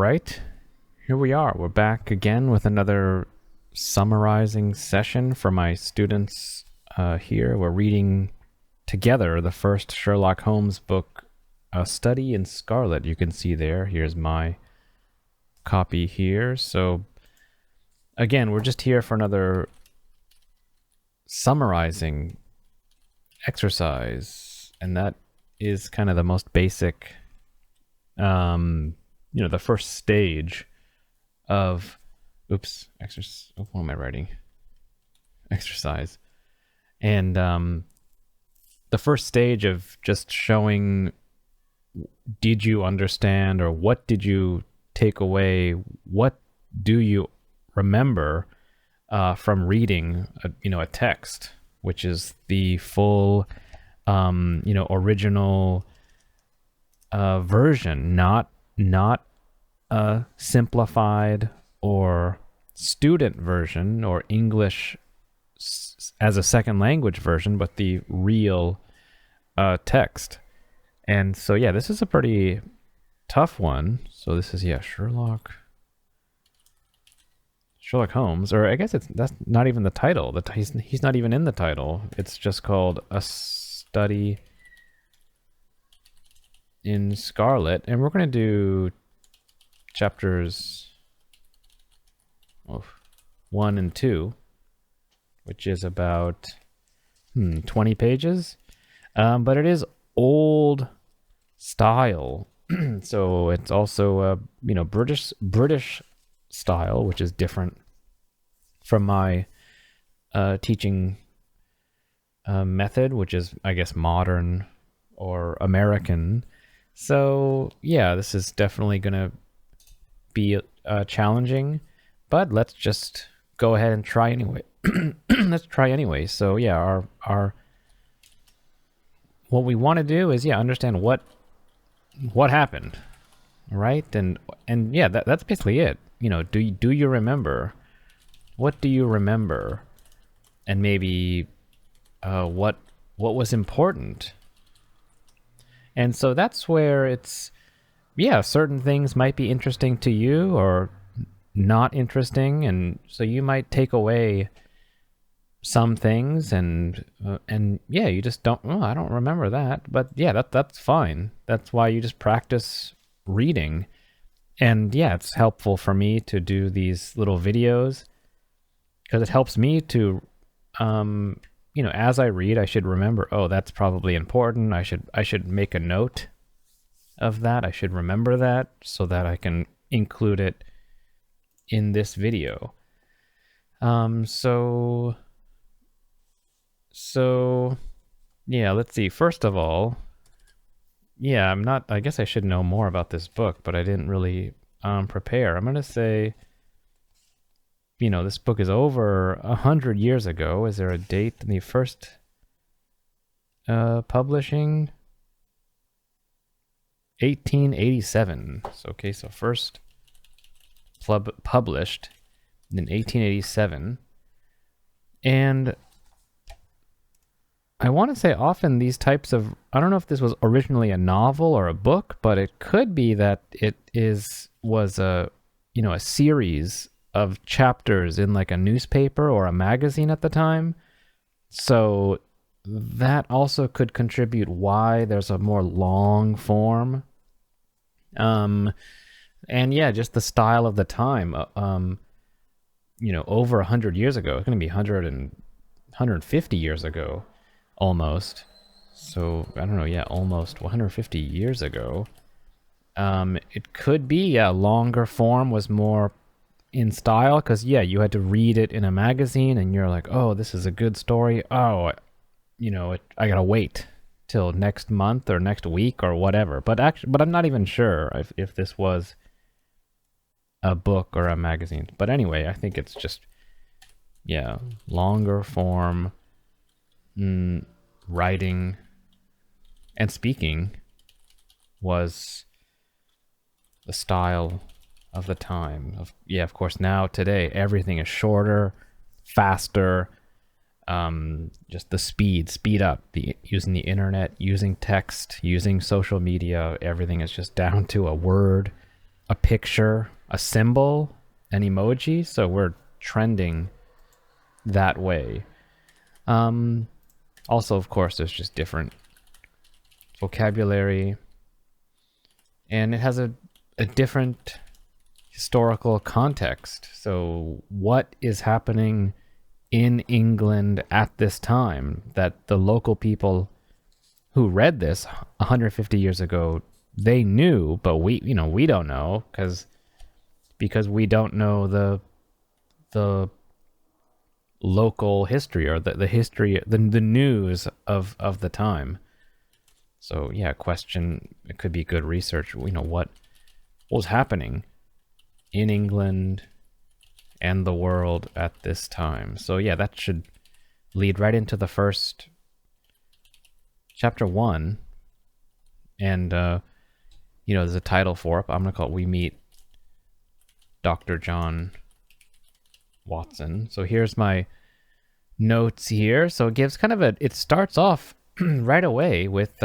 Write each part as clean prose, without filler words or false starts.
right, here we are. We're back again with another summarizing session for my students here. We're reading together the first Sherlock Holmes book, A Study in Scarlet. You can see there. Here's my copy here. So again, we're just here for another summarizing exercise, and that is kind of the most basic, the first stage of, what am I writing? Exercise. And the first stage of just showing, did you understand, or what did you take away? What do you remember from reading a text, which is the full original version, not a simplified or student version or English as a second language version, but the real text. And so this is a pretty tough one. So this is Sherlock Holmes, or I guess that's not even the title. He's not even in the title. It's just called A Study in Scarlet, and we're going to do chapters 1 and 2, which is about 20 pages, but it is old style. So it's also British style, which is different from my teaching method, which is, I guess, modern or American. So this is definitely going to be challenging, but let's just go ahead and try anyway. Let's try anyway. So our what we want to do is understand what happened, right? And that's basically it. Do you remember? What do you remember? And maybe what was important? And so that's where it's, certain things might be interesting to you or not interesting. And so you might take away some things and you just don't, I don't remember that. But that's fine. That's why you just practice reading. And it's helpful for me to do these little videos because it helps me to, as I read, I should remember, that's probably important. I should make a note of that. I should remember that so that I can include it in this video. So let's see. First of all, I guess I should know more about this book, but I didn't really prepare. I'm going to say, this book is over 100 years ago. Is there a date in the first publishing? 1887. So first published in 1887. And I want to say often these types of, I don't know if this was originally a novel or a book, but it could be that it was a series of chapters in like a newspaper or a magazine at the time. So that also could contribute why there's a more long form. And just the style of the time, over 100 years ago. It's going to be 150 years ago, almost. So, I don't know, almost 150 years ago. It could be, longer form was more in style, because, you had to read it in a magazine, and you're like, oh, this is a good story. Oh, I gotta wait till next month or next week or whatever. But I'm not even sure if this was a book or a magazine. But anyway, I think it's just, longer form writing and speaking was the style of the time. Of course, now today everything is shorter, faster. Just the speed up, using the internet, using text, using social media, everything is just down to a word a picture, a symbol, an emoji. So we're trending that way. Also, of course, there's just different vocabulary, and it has a different historical context. So what is happening in England at this time that the local people who read this 150 years ago, they knew, but we don't know because we don't know the local history or the history, the news of the time. So yeah, question, it could be good research, what was happening in England and the world at this time. So yeah, that should lead right into the first chapter 1. And there's a title for it, but I'm gonna call it We Meet Dr. John Watson. So here's my notes here. So it gives kind of it starts off right away with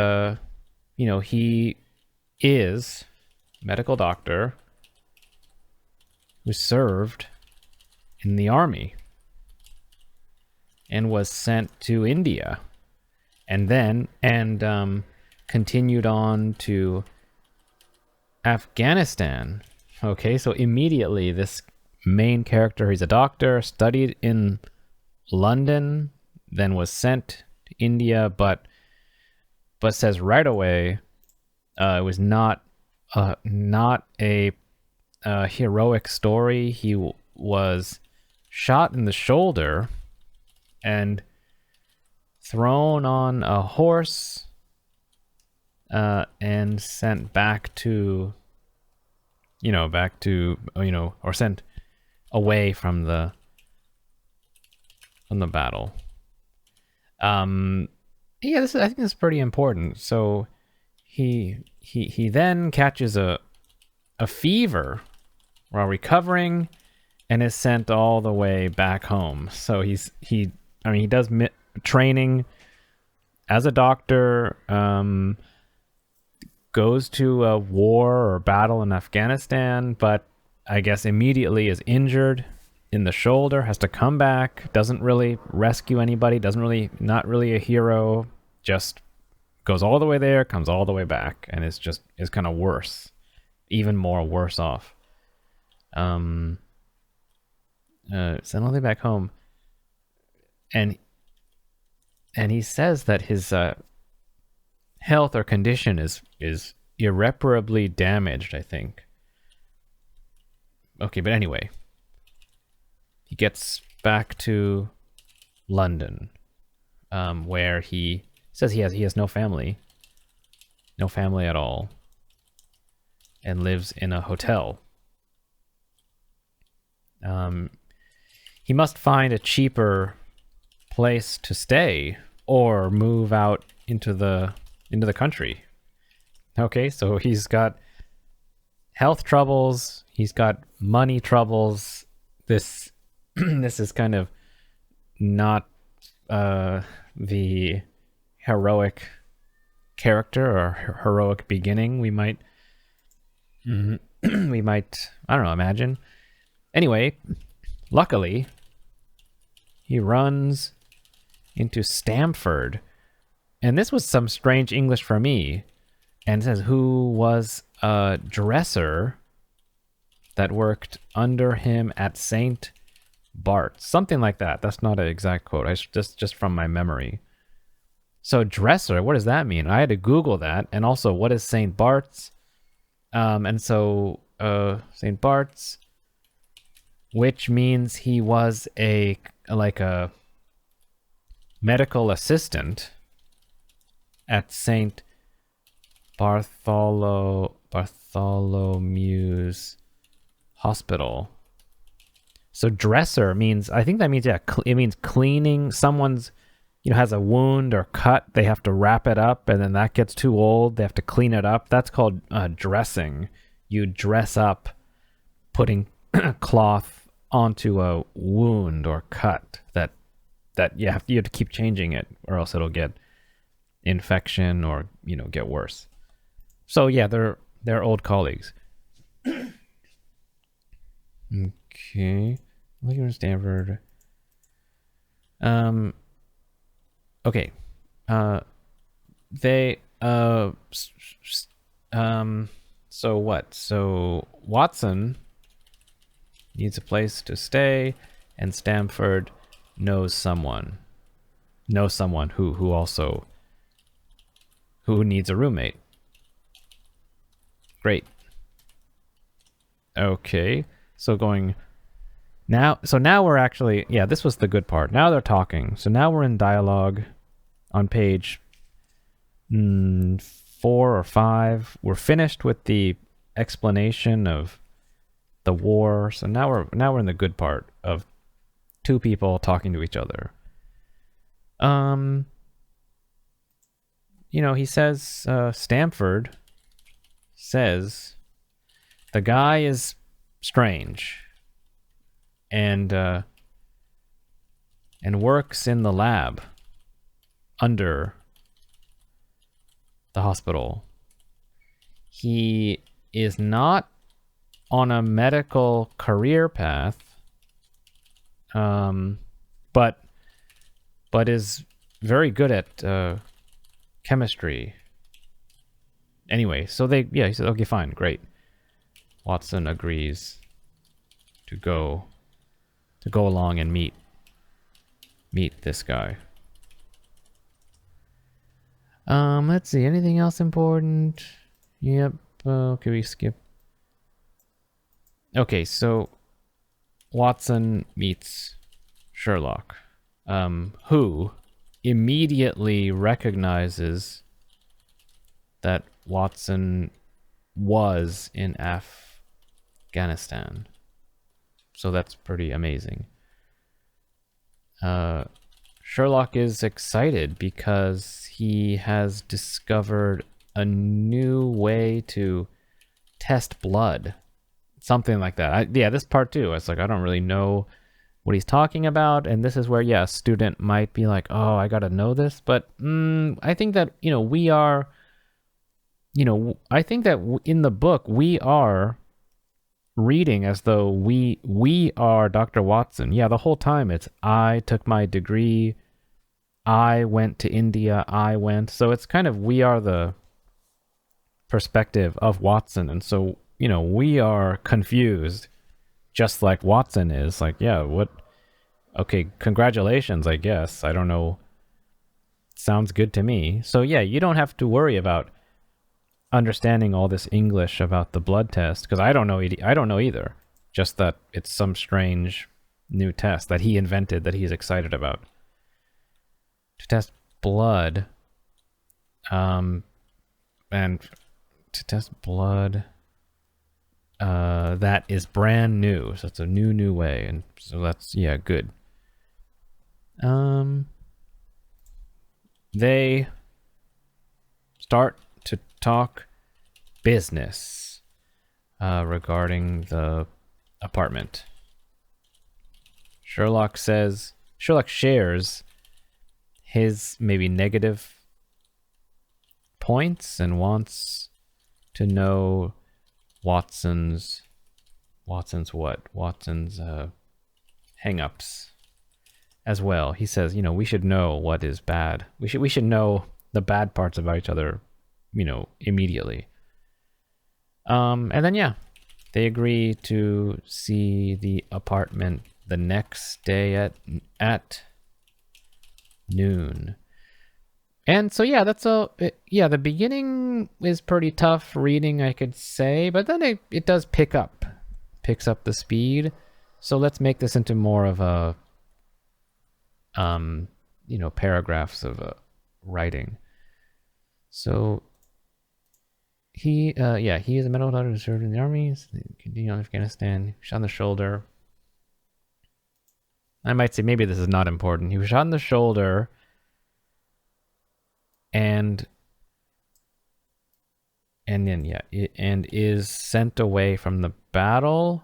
he is a medical doctor who served in the army and was sent to India and continued on to Afghanistan. Okay, so immediately this main character, he's a doctor, studied in London, then was sent to India, but says right away it was not a heroic story. He was shot in the shoulder and thrown on a horse and sent back to or sent away from the battle. I think this is pretty important. So he then catches a fever while recovering and is sent all the way back home. So he does training as a doctor, goes to a war or battle in Afghanistan, but I guess immediately is injured in the shoulder, has to come back, doesn't really rescue anybody, not really a hero, just goes all the way there, comes all the way back, and is kind of worse, even more worse off. Sent all the way back home, and he says that his health or condition is irreparably damaged, I think. Okay, but anyway, he gets back to London, where he says he has no family at all, and lives in a hotel. He must find a cheaper place to stay or move out into the country. Okay, so he's got health troubles, he's got money troubles. This is kind of not the heroic character or heroic beginning we might I don't know, imagine. Anyway, luckily he runs into Stamford, and this was some strange English for me, and it says who was a dresser that worked under him at St. Bart's, something like that. That's not an exact quote. Just from my memory. So dresser, what does that mean? I had to Google that, and also what is St. Bart's? And so St. Bart's, which means he was a medical assistant at St. Bartholomew's Hospital. So dresser means, I think that means, it means cleaning. Someone's, has a wound or cut, they have to wrap it up, and then that gets too old, they have to clean it up. That's called dressing. You dress up, putting cloth onto a wound or cut that you have to keep changing it, or else it'll get infection or get worse. So yeah, they're old colleagues. Okay. Looking for Stanford. Okay. They so what? So Watson needs a place to stay, and Stanford knows someone. Who also who needs a roommate. Great. Okay. So going now, now we're actually, yeah, this was the good part. Now they're talking. So now we're in dialogue on page 4 or 5. We're finished with the explanation of the war. So now we're in the good part of two people talking to each other. He says, Stanford says the guy is strange and works in the lab under the hospital. He is not on a medical career path, but is very good at chemistry. Anyway, so he said, okay, fine, great. Watson agrees to go along and meet this guy. Let's see, anything else important? Yep. Okay, we skip. Okay, so Watson meets Sherlock, who immediately recognizes that Watson was in Afghanistan. So that's pretty amazing. Sherlock is excited because he has discovered a new way to test blood. Something like that. This part too. It's like, I don't really know what he's talking about. And this is where, a student might be like, oh, I got to know this. But I think that, we are, I think that in the book, we are reading as though we are Dr. Watson. Yeah, the whole time it's, I took my degree, I went to India, so it's kind of, we are the perspective of Watson, and so we are confused just like Watson is. Like, okay, congratulations, I guess. I don't know, sounds good to me. So you don't have to worry about understanding all this English about the blood test, because I don't know either. Just that it's some strange new test that he invented that he's excited about to test blood. And to test blood that is brand new, so it's a new way, and so that's good. They start to talk business regarding the apartment. Sherlock shares his maybe negative points and wants to know Watson's hang-ups as well. He says, we should know what is bad. We should know the bad parts about each other, immediately. And then they agree to see the apartment the next day at noon. And so that's the beginning is pretty tough reading, I could say, but then it does picks up the speed. So let's make this into more of a paragraphs of writing. So he is a medical doctor who served in the army, continued on Afghanistan, shot in the shoulder. I might say maybe this is not important. He was shot in the shoulder and then and is sent away from the battle.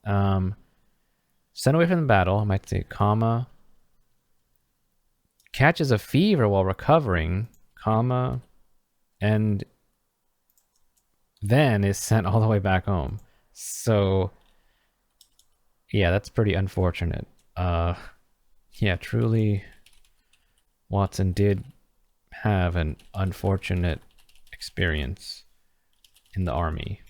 Sent away from the battle, I might say, comma, catches a fever while recovering, comma, and then is sent all the way back home. So yeah, that's pretty unfortunate. Yeah, truly Watson did have an unfortunate experience in the army.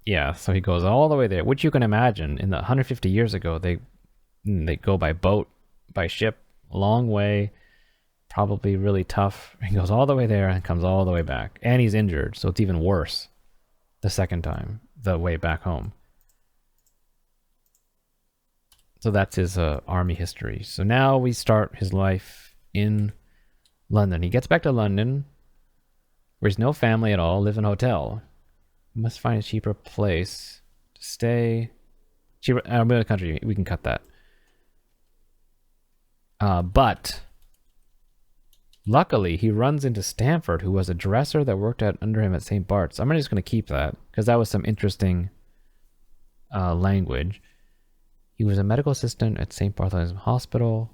Yeah, so he goes all the way there, which you can imagine in the 150 years ago, they go by boat, by ship, a long way, probably really tough. He goes all the way there and comes all the way back. And he's injured, so it's even worse the second time, the way back home. So that's his army history. So now we start his life in London. He gets back to London, where he's no family at all, live in a hotel. Must find a cheaper place to stay. Cheaper, the country, we can cut that. But luckily, he runs into Stanford, who was a dresser that worked under him at St. Bart's. I'm just going to keep that, because that was some interesting language. He was a medical assistant at St. Bartholomew's Hospital.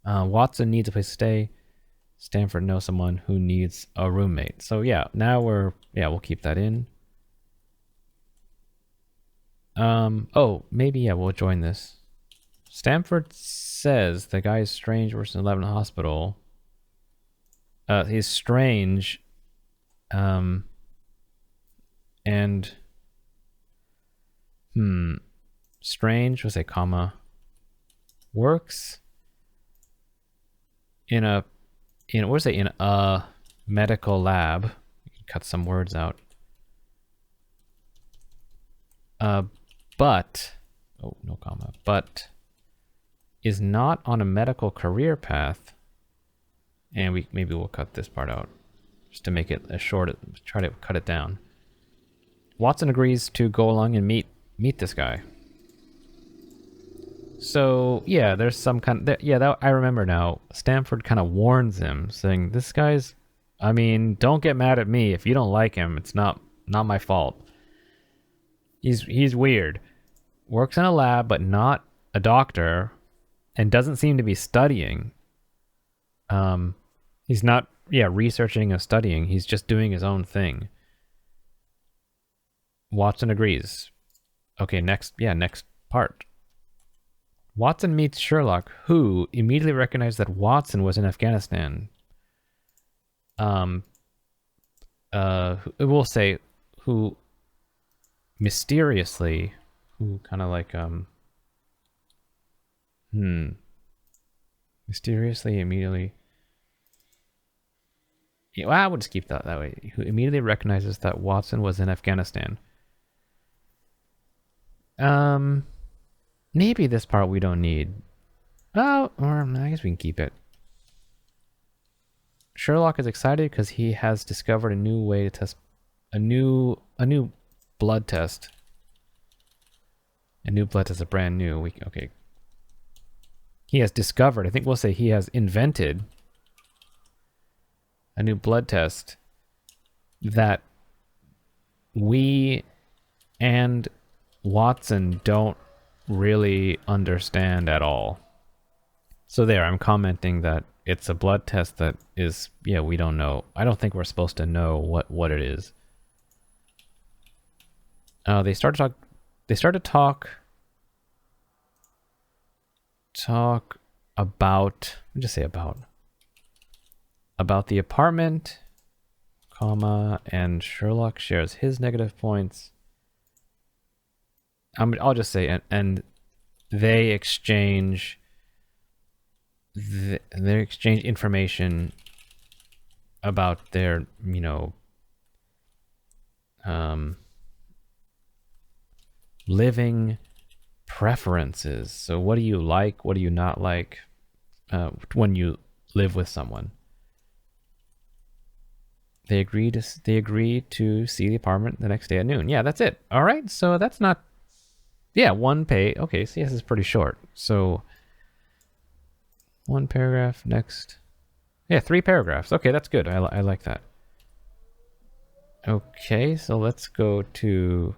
Watson needs a place to stay. Stanford knows someone who needs a roommate. So yeah, now we'll keep that in. Oh, maybe, yeah, we'll join this. Stanford says the guy is strange, works in 11 hospital. He's strange. And strange was a comma. Works in a medical lab. You can cut some words out. But no comma. But is not on a medical career path. And maybe we'll cut this part out just to make it as short. Try to cut it down. Watson agrees to go along and meet this guy. So yeah, there's some kind of, I remember now. Stanford kind of warns him, saying, "This guy's, I mean, don't get mad at me if you don't like him. It's not my fault. He's weird. Works in a lab, but not a doctor, and doesn't seem to be studying. He's not researching or studying. He's just doing his own thing." Watson agrees. Okay, next part. Watson meets Sherlock, who immediately recognized that Watson was in Afghanistan. We'll say who mysteriously, who kind of like mysteriously immediately. Yeah, well, I would just keep that way. Who immediately recognizes that Watson was in Afghanistan. Maybe this part we don't need. Oh, or I guess we can keep it. Sherlock is excited because he has discovered a new way to test a new blood test. A new blood test is brand new. Okay. He has discovered, I think we'll say he has invented a new blood test that we and Watson don't really understand at all. So there, I'm commenting that it's a blood test that is, we don't know. I don't think we're supposed to know what it is. They start to talk about, let me just say about the apartment, comma, and Sherlock shares his negative points. I'll just say, and they exchange information about their, living preferences. So what do you like? What do you not like when you live with someone? They agree to see the apartment the next day at noon. Yeah, that's it. All right, so that's not. Yeah, one page. Okay, so yes, it's pretty short. So one paragraph, next. Yeah, 3 paragraphs. Okay, that's good. I like that. Okay, so let's go to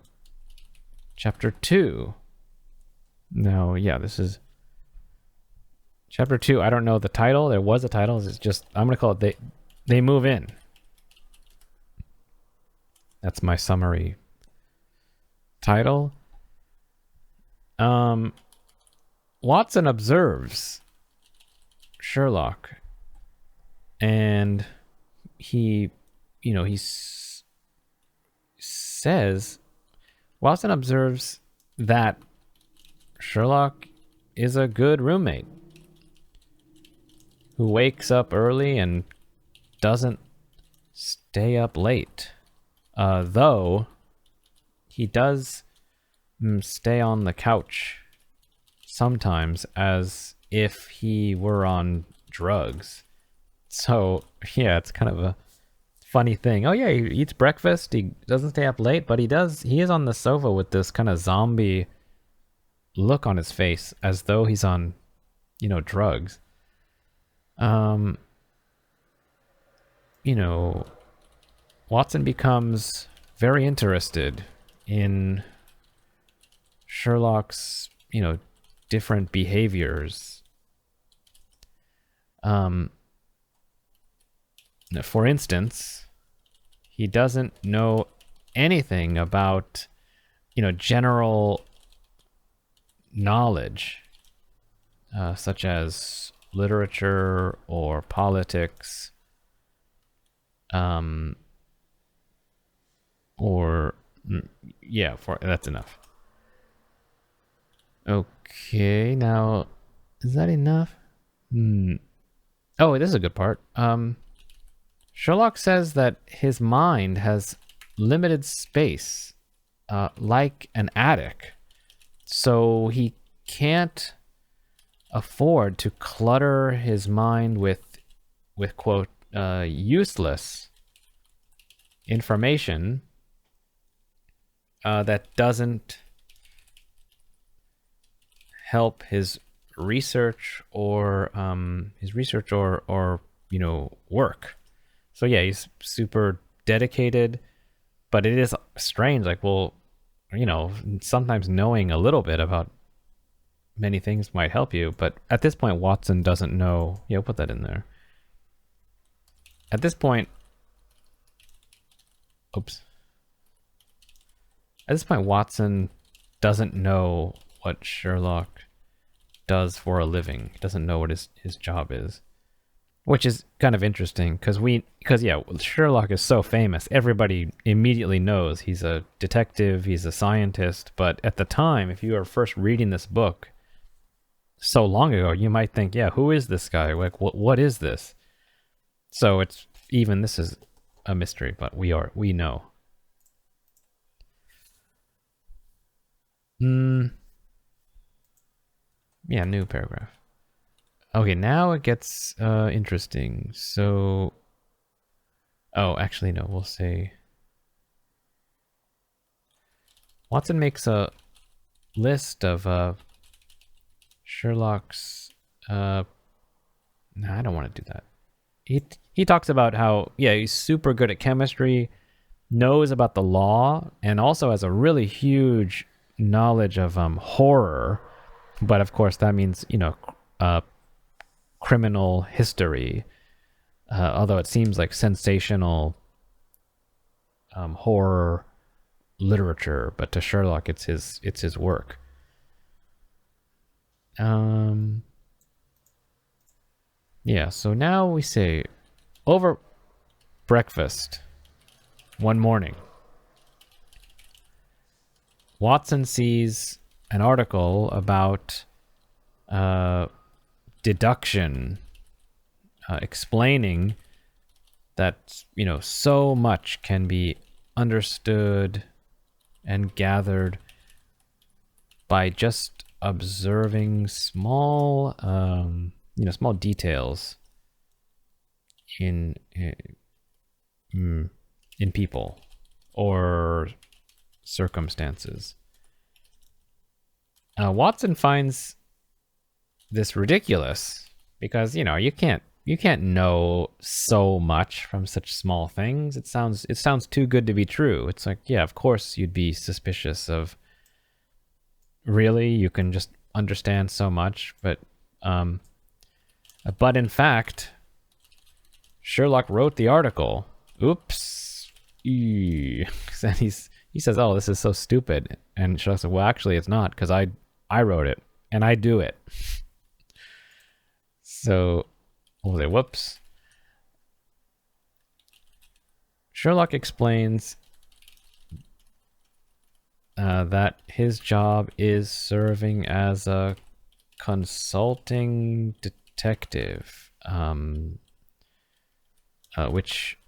chapter 2. Now, yeah, this is chapter 2. I don't know the title. There was a title. It's just, I'm going to call it They Move In. That's my summary title. Watson observes Sherlock, and he says, Watson observes that Sherlock is a good roommate who wakes up early and doesn't stay up late. Though he does stay on the couch sometimes as if he were on drugs. So, yeah, it's kind of a funny thing. Oh, yeah, he eats breakfast. He doesn't stay up late, but he is on the sofa with this kind of zombie look on his face as though he's on, drugs. Watson becomes very interested in Sherlock's, different behaviors. For instance, he doesn't know anything about, general knowledge, such as literature or politics, that's enough. Okay, now, is that enough? Oh, this is a good part. Sherlock says that his mind has limited space, like an attic, so he can't afford to clutter his mind with quote, useless information that doesn't help his research or work. So yeah, he's super dedicated, but it is strange. Like, well, sometimes knowing a little bit about many things might help you, but at this point, Watson doesn't know. Yeah, I'll put that in there. At this point, Watson doesn't know what Sherlock does for a living. He doesn't know what his job is, which is kind of interesting because Sherlock is so famous. Everybody immediately knows he's a detective, he's a scientist. But at the time, if you are first reading this book so long ago, you might think, yeah, who is this guy? Like, what is this? So this is a mystery, but we know. Yeah, new paragraph. Okay, now it gets interesting. So, actually, no, we'll say Watson makes a list of Sherlock's. No, I don't want to do that. He talks about how, yeah, he's super good at chemistry, knows about the law, and also has a really huge knowledge of horror. But of course, that means, criminal history. Although it seems like sensational horror literature, but to Sherlock, it's his work. Yeah, so now we say, over breakfast one morning, Watson sees an article about deduction, explaining that, so much can be understood and gathered by just observing small details in people or circumstances. Watson finds this ridiculous because, you can't know so much from such small things. It sounds too good to be true. It's like, yeah, of course you'd be suspicious of, really, you can just understand so much, but in fact, Sherlock wrote the article. Oops. And he says, "Oh, this is so stupid." And Sherlock says, "Well, actually, it's not because I wrote it and I do it." So, what was it? Whoops. Sherlock explains that his job is serving as a consulting detective, which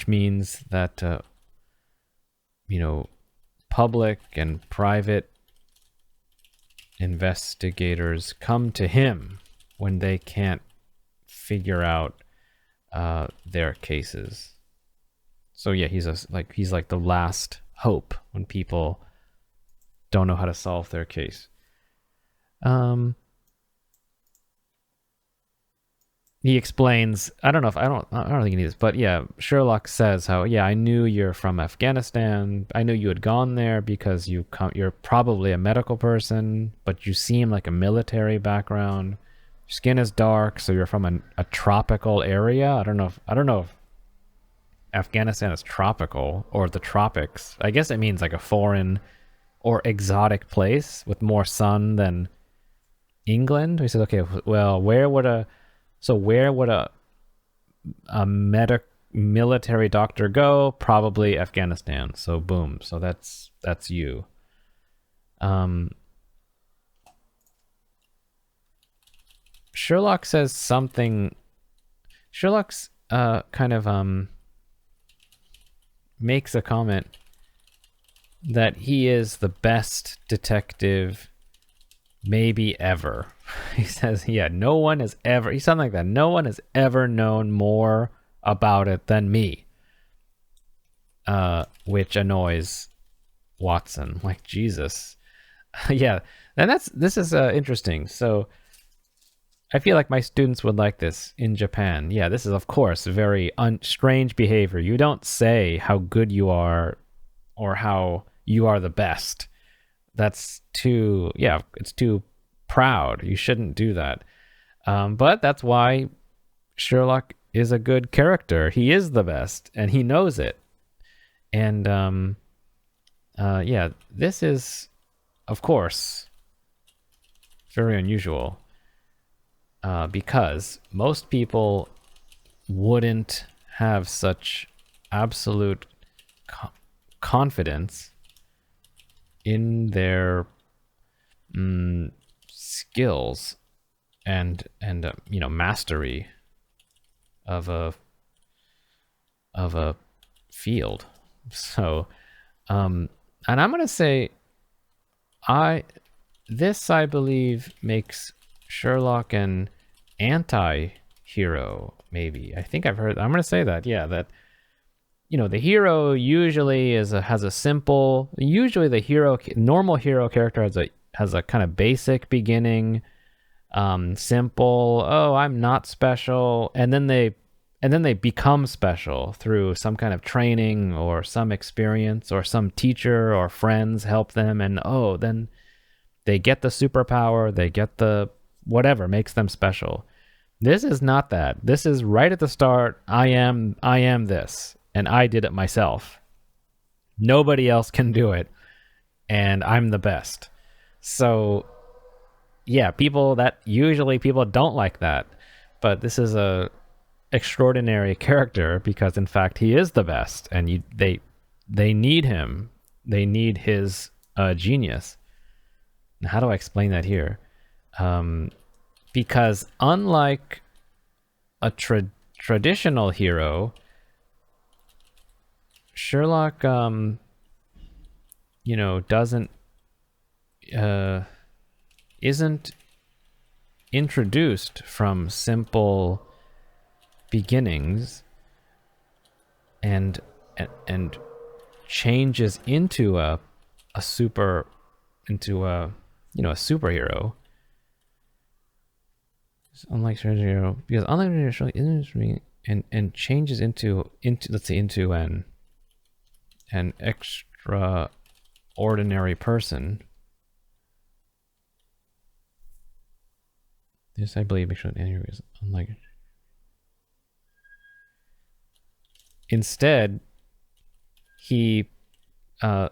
means that public and private investigators come to him when they can't figure out their cases. So yeah, he's like the last hope when people don't know how to solve their case. He explains, I don't think he needs this, but yeah, Sherlock says how, yeah, I knew you're from Afghanistan. I knew you had gone there because you're probably a medical person, but you seem like a military background. Your skin is dark, so you're from a tropical area. I don't know if Afghanistan is tropical or the tropics. I guess it means like a foreign or exotic place with more sun than England. We said, okay, well, where would a military doctor go? Probably Afghanistan. So boom. So that's you. Sherlock says something. Sherlock's kind of makes a comment that he is the best detective maybe ever. He says, yeah, no one has ever, he's something like that. No one has ever known more about it than me. Which annoys Watson. Like, Jesus. Yeah. And this is interesting. So I feel like my students would like this in Japan. Yeah, this is, of course, very strange behavior. You don't say how good you are or how you are the best. That's too, yeah, it's too proud. You shouldn't do that. But that's why Sherlock is a good character. He is the best, and he knows it. And yeah, this is, of course, very unusual because most people wouldn't have such absolute confidence in their skills and mastery of a field. So and I'm gonna say I believe makes Sherlock an anti-hero. Maybe I'm gonna say that, yeah, that the hero usually has a simple, usually the normal hero character has a kind of basic beginning, simple, oh, I'm not special, and then they become special through some kind of training or some experience or some teacher or friends help them, and then they get the superpower, they get the whatever makes them special. This is not that. This is right at the start. I am this, and I did it myself. Nobody else can do it, and I'm the best. So yeah, people don't like that, but this is a extraordinary character because in fact he is the best, and they need him. They need his genius. Now, how do I explain that here? Because unlike a traditional hero, Sherlock doesn't isn't introduced from simple beginnings and changes into a superhero. Unlike superhero, because unlike traditional industry and changes into let's say into an extraordinary person. This I believe makes sure is unlike. Instead,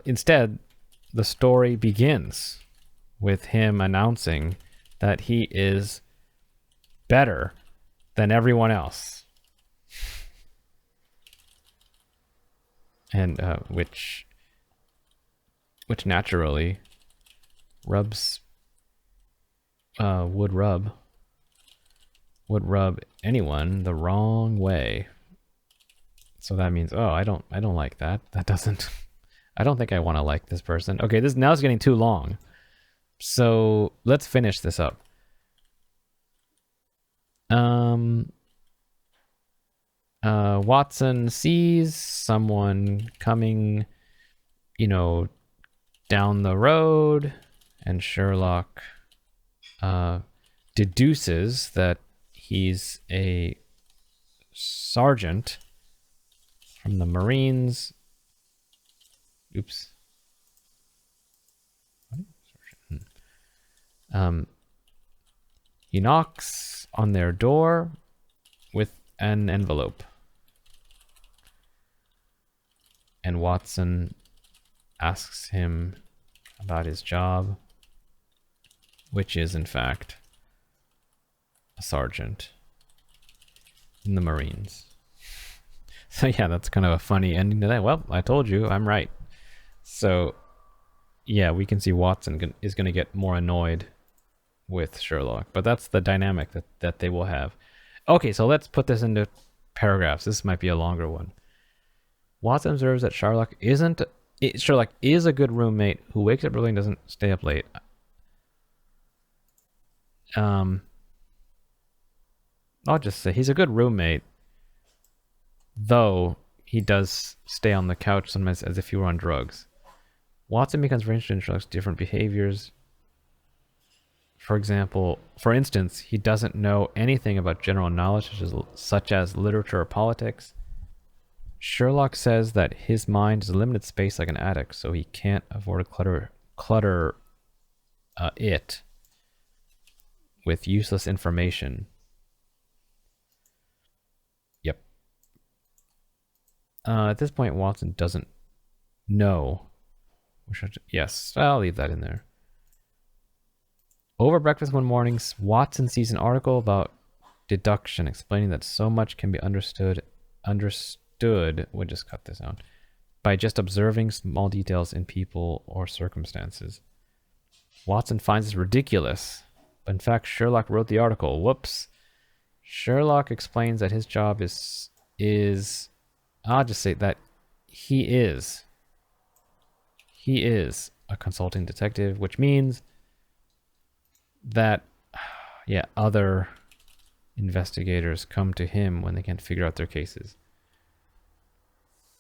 instead, the story begins with him announcing that he is better than everyone else. And which naturally rubs would rub anyone the wrong way. So that means, oh, I don't like that. That doesn't I don't think I want to like this person. Okay, now it's getting too long. So let's finish this up. Watson sees someone coming, down the road, and Sherlock deduces that he's a sergeant from the Marines. Oops. He knocks on their door with an envelope. And Watson asks him about his job, which is, in fact, a sergeant in the Marines. So yeah, that's kind of a funny ending to that. Well, I told you, I'm right. So yeah, we can see Watson is going to get more annoyed with Sherlock, but that's the dynamic that they will have. Okay, so let's put this into paragraphs. This might be a longer one. Watson observes that Sherlock is a good roommate who wakes up early and doesn't stay up late. I'll just say he's a good roommate, though he does stay on the couch sometimes as if he were on drugs. Watson becomes very interested in Sherlock's different behaviors. For instance, he doesn't know anything about general knowledge such as literature or politics. Sherlock says that his mind is a limited space like an attic, so he can't afford to clutter it with useless information. Yep. At this point, Watson doesn't know. Yes, I'll leave that in there. Over breakfast one morning, Watson sees an article about deduction, explaining that so much can be understood, we'll just cut this out, by just observing small details in people or circumstances. Watson finds this ridiculous, but in fact, Sherlock wrote the article. Whoops. Sherlock explains that his job is I'll just say that he is a consulting detective, which means that, yeah, other investigators come to him when they can't figure out their cases.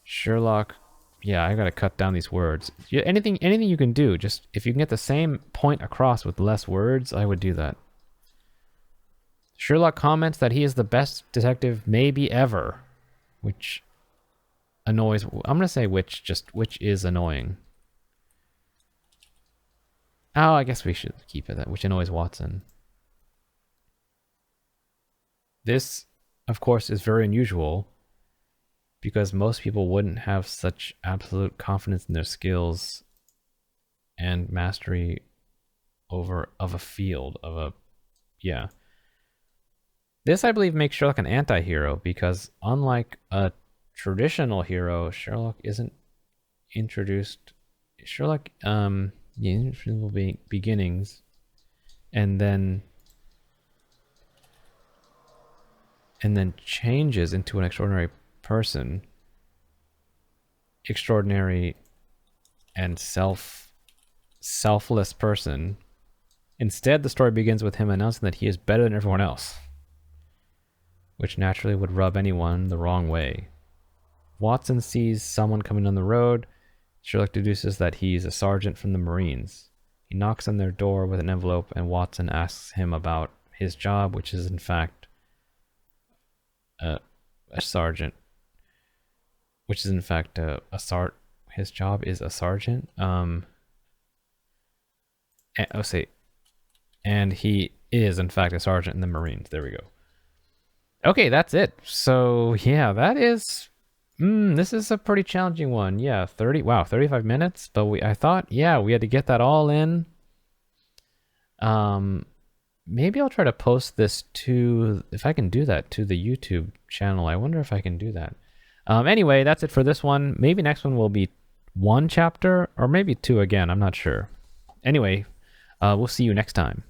Sherlock, yeah, I gotta cut down these words. Anything you can do, just if you can get the same point across with less words, I would do that. Sherlock comments that he is the best detective maybe ever, which annoys. I'm gonna say which is annoying. Oh, I guess we should keep it that, which annoys Watson. This, of course, is very unusual because most people wouldn't have such absolute confidence in their skills and mastery of a field, yeah. This, I believe, makes Sherlock an anti-hero because unlike a traditional hero, Sherlock isn't introduced. Sherlock, will be beginnings, and then changes into an extraordinary person, extraordinary and selfless person. Instead, the story begins with him announcing that he is better than everyone else, which naturally would rub anyone the wrong way. Watson sees someone coming down the road. Sherlock deduces that he's a sergeant from the Marines. He knocks on their door with an envelope, and Watson asks him about his job, which is in fact a sergeant. Which is in fact his job is a sergeant. And he is in fact a sergeant in the Marines. There we go. Okay, that's it. So yeah, that is This is a pretty challenging one. Yeah, 35 minutes, but I thought, yeah, we had to get that all in. Maybe I'll try to post this to, if I can do that, to the YouTube channel. I wonder if I can do that. Anyway, that's it for this one. Maybe next one will be 1 chapter, or maybe 2 again. I'm not sure. Anyway, we'll see you next time.